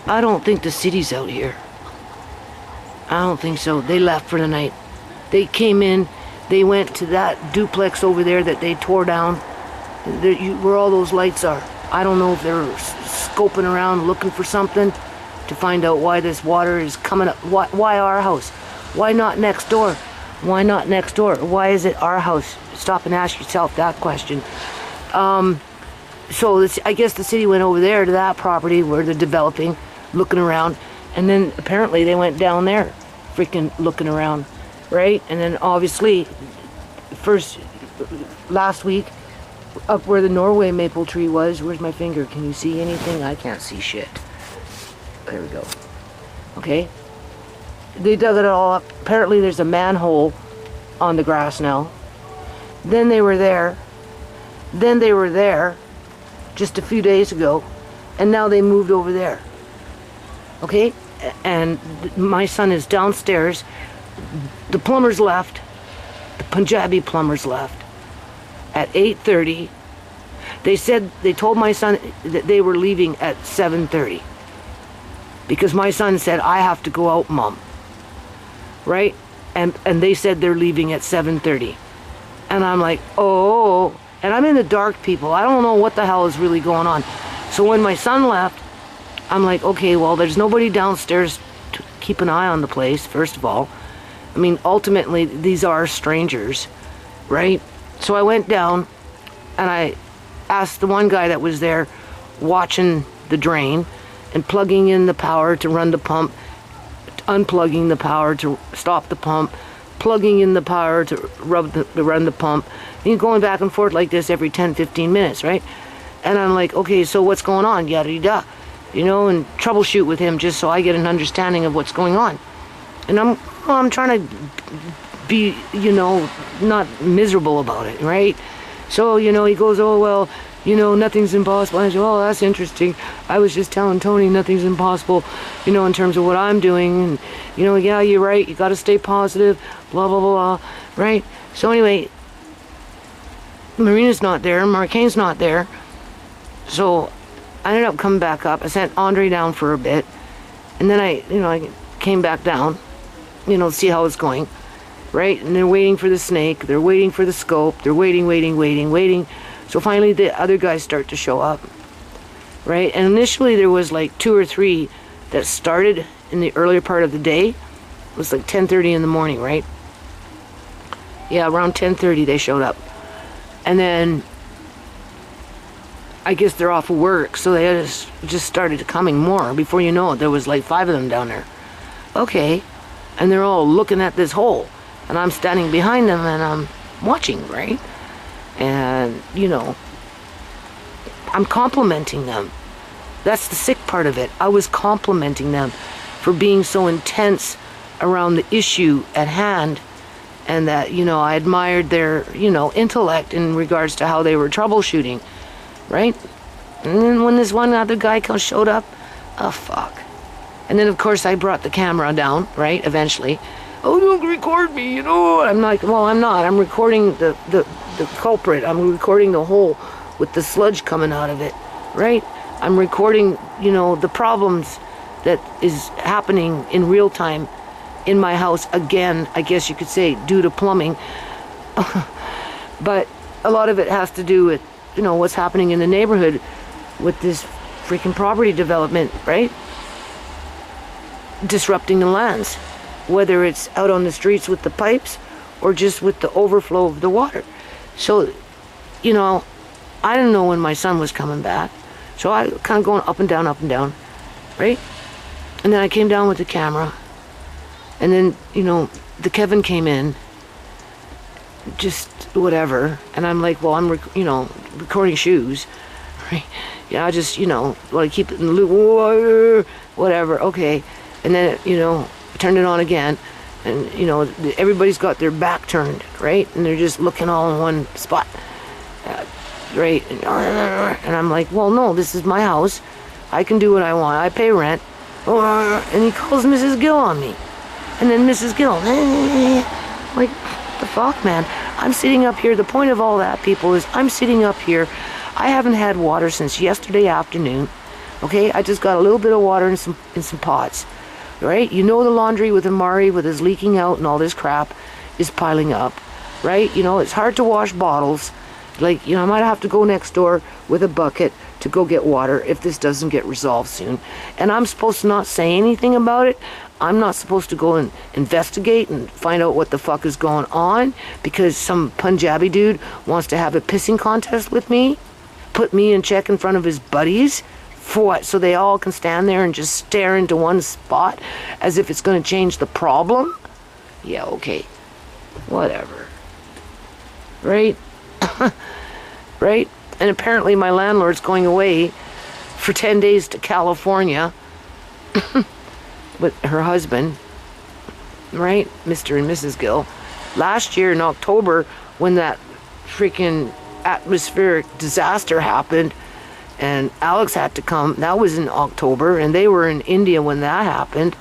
I don't think the city's out here. I don't think so. They left for the night. They came in, they went to that duplex over there that they tore down, where all those lights are. I don't know if they're scoping around looking for something to find out why this water is coming up. Why our house? Why not next door? Why not next door? Why is it our house? Stop and ask yourself that question. So I guess the city went over there to that property where they're developing, looking around, and then apparently they went down there, freaking looking around, right? And then obviously, last week, up where the Norway maple tree was, where's my finger? Can you see anything? I can't see shit. There we go. Okay? They dug it all up. Apparently there's a manhole on the grass now. Then they were there. Then they were there just a few days ago. And now they moved over there. Okay? And my son is downstairs the plumbers left. The Punjabi plumbers left at 8:30. They told my son that they were leaving at 7:30. Because my son said, I have to go out, Mom. Right? And they said they're leaving at 7:30. And I'm like, oh. And I'm in the dark, people. I don't know what the hell is really going on. So when my son left, I'm like, okay, well, there's nobody downstairs to keep an eye on the place, first of all. I mean, ultimately, these are strangers, right? So I went down and I asked the one guy that was there watching the drain and plugging in the power to run the pump, unplugging the power to stop the pump, plugging in the power to run the pump. And you're going back and forth like this every 10, 15 minutes, right? And I'm like, okay, so what's going on? Yada yada. You know, and troubleshoot with him just so I get an understanding of what's going on. And I'm trying to be, you know, not miserable about it, right? So, you know, he goes, oh, well, you know, nothing's impossible. I said, oh, that's interesting. I was just telling Tony nothing's impossible, you know, in terms of what I'm doing. And, you know, yeah, you're right. You got to stay positive, blah, blah, blah, blah, right? So anyway, Marina's not there. Marcane's not there. So I ended up coming back up. I sent Andre down for a bit. And then I came back down, you know, to see how it's going, right? And they're waiting for the snake. They're waiting for the scope. They're waiting. So finally the other guys start to show up, right? And initially there was like 2 or 3 that started in the earlier part of the day. It was like 10:30 in the morning, right? Yeah, around 10:30 they showed up. And then I guess they're off of work, so they just started coming more. Before you know it, there was like 5 of them down there. Okay. And they're all looking at this hole. And I'm standing behind them and I'm watching, right? And, you know, I'm complimenting them. That's the sick part of it. I was complimenting them for being so intense around the issue at hand, and that, you know, I admired their, you know, intellect in regards to how they were troubleshooting, right? And then when this one other guy showed up, oh, fuck. And then, of course, I brought the camera down, right, eventually. Oh, don't record me, you know. I'm like, well, I'm not. I'm recording the culprit. I'm recording the hole with the sludge coming out of it, right? I'm recording, you know, the problems that is happening in real time in my house again, I guess you could say, due to plumbing. But a lot of it has to do with, you know, what's happening in the neighborhood with this freaking property development, right? Disrupting the lands, whether it's out on the streets with the pipes or just with the overflow of the water. So, you know, I didn't know when my son was coming back. So I kind of going up and down, right? And then I came down with the camera. And then, you know, the Kevin came in, just whatever. And I'm like, well, I'm, recording shoes, right? Yeah, I just, you know, want to keep it in the loop, whatever, okay. And then, you know, I turned it on again. And, you know, everybody's got their back turned, right? And they're just looking all in one spot, right? And I'm like, well, no, this is my house. I can do what I want. I pay rent. And he calls Mrs. Gill on me. And then Mrs. Gill, like, the fuck, man? I'm sitting up here. The point of all that, people, is I'm sitting up here. I haven't had water since yesterday afternoon. Okay, I just got a little bit of water in some pots. Right? You know, the laundry with Amari with his leaking out and all this crap is piling up. Right? You know, it's hard to wash bottles. Like, you know, I might have to go next door with a bucket to go get water if this doesn't get resolved soon. And I'm supposed to not say anything about it. I'm not supposed to go and investigate and find out what the fuck is going on because some Punjabi dude wants to have a pissing contest with me, put me in check in front of his buddies. For what? So they all can stand there and just stare into one spot as if it's going to change the problem? Yeah, okay. Whatever. Right? Right? And apparently my landlord's going away for 10 days to California with her husband, right? Mr. and Mrs. Gill. Last year in October, when that freaking atmospheric disaster happened and Alex had to come, that was in October, and they were in India when that happened,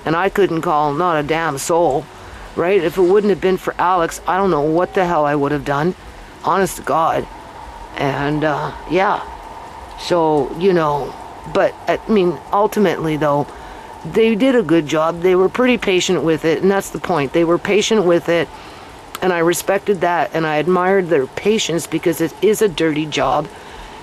and I couldn't call not a damn soul, right? If it wouldn't have been for Alex, I don't know what the hell I would have done. Honest to God. And, yeah. So, you know, but, I mean, ultimately, though, they did a good job. They were pretty patient with it, and that's the point. They were patient with it, and I respected that, and I admired their patience because it is a dirty job,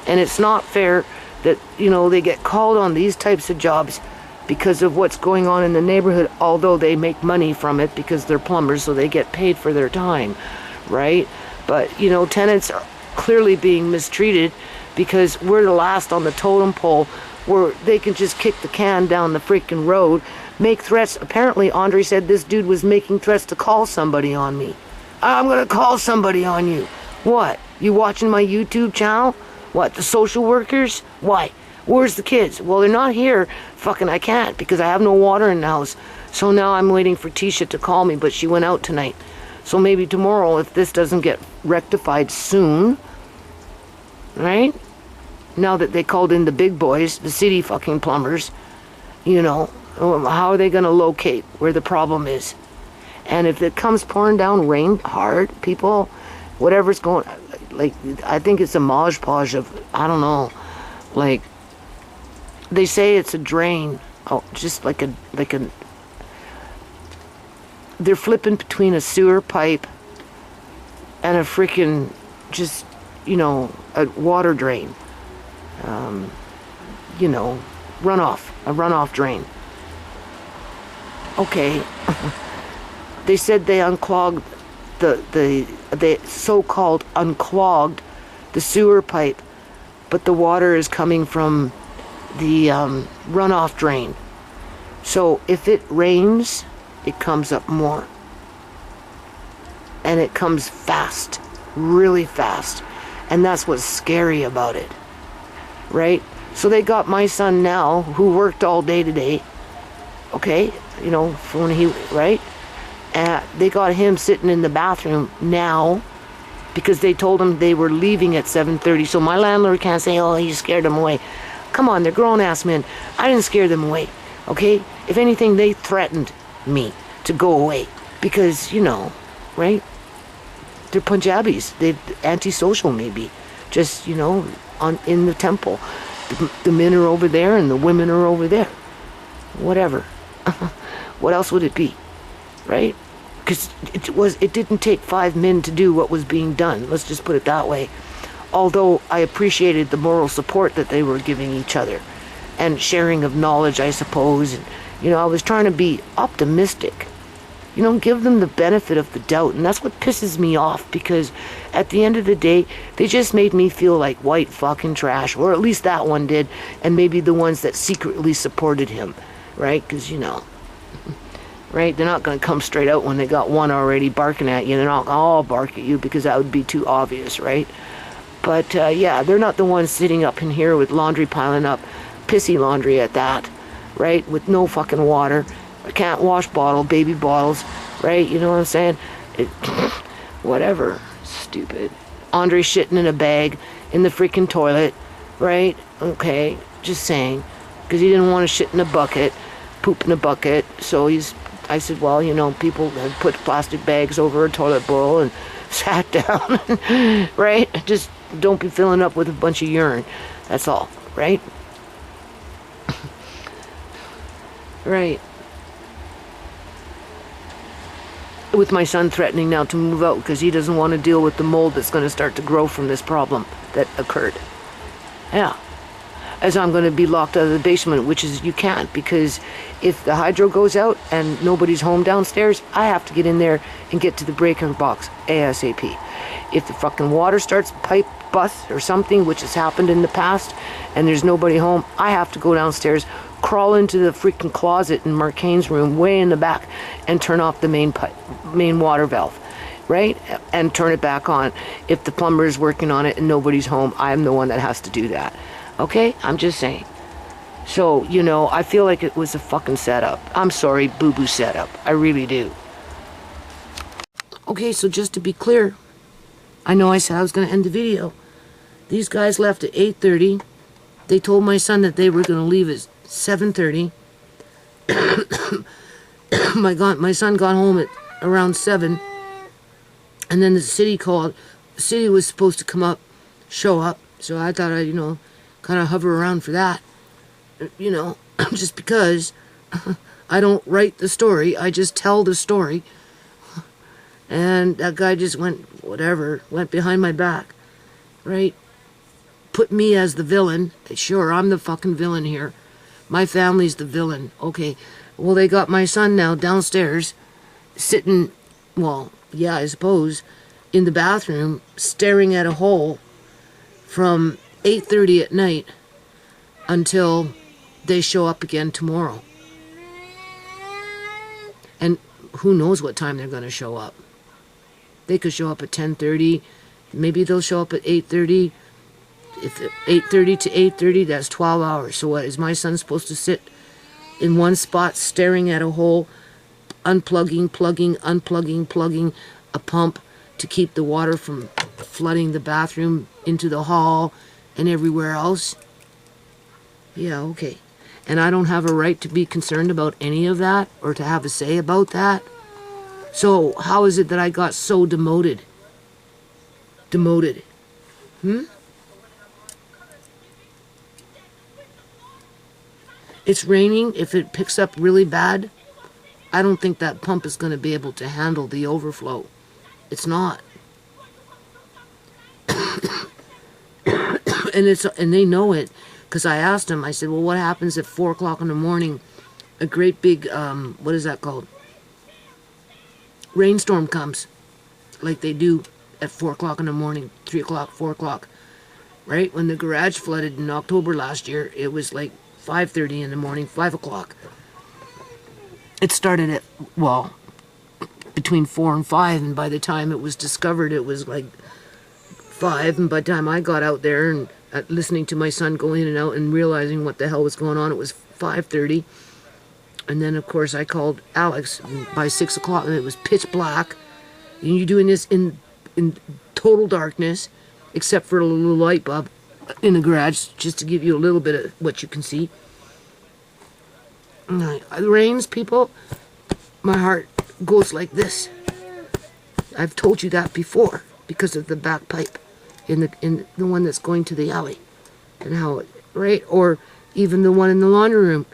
and it's not fair that, you know, they get called on these types of jobs because of what's going on in the neighborhood, although they make money from it because they're plumbers, so they get paid for their time, right? But, you know, tenants are clearly being mistreated because we're the last on the totem pole where they can just kick the can down the freaking road, make threats. Apparently, Andre said this dude was making threats to call somebody on me. I'm gonna call somebody on you. What? You watching my YouTube channel? What, the social workers? Why? Where's the kids? Well, they're not here. Fucking I can't because I have no water in the house. So now I'm waiting for Tisha to call me, but she went out tonight. So maybe tomorrow, if this doesn't get rectified soon, right? Now that they called in the big boys, the city fucking plumbers, you know, how are they going to locate where the problem is? And if it comes pouring down rain hard, people, whatever's going, like, I think it's a Mod Podge of, I don't know, like, they say it's a drain. Oh, just like a, they're flipping between a sewer pipe and a freaking, just, you know, a water drain. You know, a runoff drain. Okay. They said they unclogged they so-called unclogged the sewer pipe, but the water is coming from the runoff drain. So if it rains, it comes up more. And it comes fast, really fast. And that's what's scary about it. Right? So they got my son now, who worked all day today. Okay? You know, when he, right? They got him sitting in the bathroom now because they told him they were leaving at 7:30. So my landlord can't say, oh, you scared them away. Come on, they're grown-ass men. I didn't scare them away. Okay? If anything, they threatened me to go away because, you know, right? They're Punjabis. They're antisocial, maybe. Just, you know, in the temple. The men are over there and the women are over there. Whatever. What else would it be? Right? Because it didn't take 5 men to do what was being done. Let's just put it that way. Although I appreciated the moral support that they were giving each other and sharing of knowledge, I suppose. And, you know, I was trying to be optimistic. You know, give them the benefit of the doubt. And that's what pisses me off because at the end of the day, they just made me feel like white fucking trash. Or at least that one did. And maybe the ones that secretly supported him. Right? Because, you know, right? They're not going to come straight out when they got one already barking at you. They're not going to all bark at you because that would be too obvious, right? But, yeah, they're not the ones sitting up in here with laundry piling up. Pissy laundry at that. Right? With no fucking water. I can't wash baby bottles, right? You know what I'm saying? Whatever. Stupid. Andre shitting in a bag in the freaking toilet, right? Okay, just saying. Because he didn't want to shit in a bucket, poop in a bucket. So I said, well, you know, people had put plastic bags over a toilet bowl and sat down, right? Just don't be filling up with a bunch of urine. That's all, right? Right. With my son threatening now to move out because he doesn't want to deal with the mold that's going to start to grow from this problem that occurred. Yeah. As I'm going to be locked out of the basement, which is you can't because if the hydro goes out and nobody's home downstairs, I have to get in there and get to the breaker box ASAP. If the fucking water starts pipe bust or something, which has happened in the past, and there's nobody home, I have to go downstairs, crawl into the freaking closet in Marcane's room way in the back and turn off the main water valve, right? And turn it back on. If the plumber is working on it and nobody's home, I'm the one that has to do that. Okay? I'm just saying. So, you know, I feel like it was a fucking setup. I'm sorry, boo-boo setup. I really do. Okay, so just to be clear, I know I said I was going to end the video. These guys left at 8:30. They told my son that they were going to leave at 7:30. My son got home at around 7. And then the city called. The city was supposed to come up, show up. So I thought I'd, kind of hover around for that. Just because I don't write the story. I just tell the story. And that guy just went behind my back. Right? Put me as the villain. Sure, I'm the fucking villain here. My family's the villain. Okay. Well, they got my son now downstairs, sitting, well, yeah, I suppose, in the bathroom, staring at a hole from 8:30 at night until they show up again tomorrow. And who knows what time they're going to show up. They could show up at 10:30. Maybe they'll show up at 8:30. If 8:30 to 8:30, that's 12 hours. So what, is my son supposed to sit in one spot staring at a hole, unplugging, plugging a pump to keep the water from flooding the bathroom into the hall and everywhere else? Yeah, okay. And I don't have a right to be concerned about any of that or to have a say about that? So how is it that I got so demoted? Demoted? It's raining. If it picks up really bad, I don't think that pump is going to be able to handle the overflow. It's not. And they know it, because I asked them. I said, well, what happens if 4 o'clock in the morning, a great big, what is that called? Rainstorm comes, like they do at 4 o'clock in the morning, 3 o'clock, 4 o'clock, right? When the garage flooded in October last year, it was like 5:30 in the morning, 5 o'clock. It started at, well, between 4 and 5, and by the time it was discovered, it was like 5, and by the time I got out there and listening to my son go in and out and realizing what the hell was going on, it was 5:30. And then, of course, I called Alex by 6 o'clock, and it was pitch black. And you're doing this in total darkness, except for a little light bulb in the garage, just to give you a little bit of what you can see. It rains, people. My heart goes like this. I've told you that before, because of the back pipe in the one that's going to the alley, and how it, right? Or even the one in the laundry room.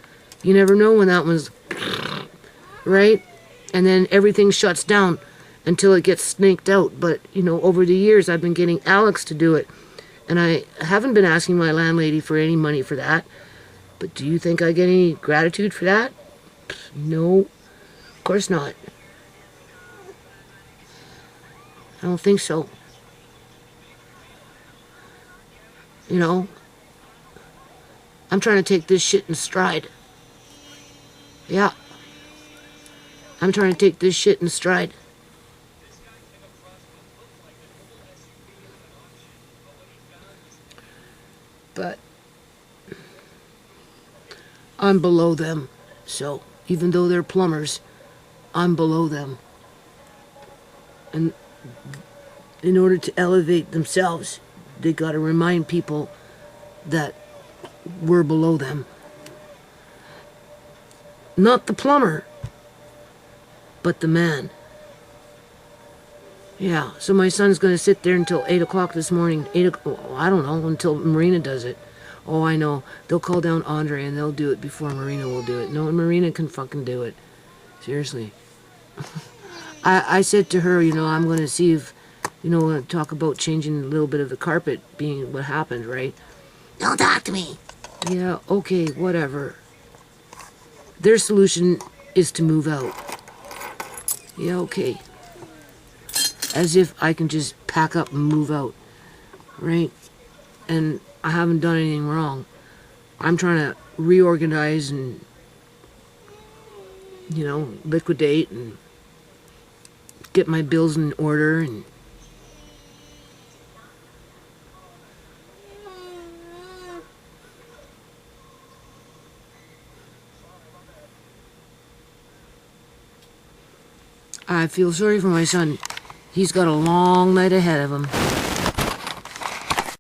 You never know when that one's right, and then everything shuts down until it gets snaked out. But over the years, I've been getting Alex to do it, and I haven't been asking my landlady for any money for that. But do you think I get any gratitude for that? No, of course not. I don't think so. I'm trying to take this shit in stride. Yeah. I'm trying to take this shit in stride. But I'm below them. So even though they're plumbers, I'm below them. And in order to elevate themselves, they got to remind people that we're below them. Not the plumber, but the man. Yeah, so my son's going to sit there until 8 o'clock this morning. I don't know, until Marina does it. Oh, I know. They'll call down Andre and they'll do it before Marina will do it. No, Marina can fucking do it. Seriously. I said to her, I'm going to see if, talk about changing a little bit of the carpet being what happened, right? Don't talk to me. Yeah, okay, whatever. Their solution is to move out. Yeah, okay. As if I can just pack up and move out, right? And I haven't done anything wrong. I'm trying to reorganize and, liquidate and get my bills in order and I feel sorry for my son. He's got a long night ahead of him.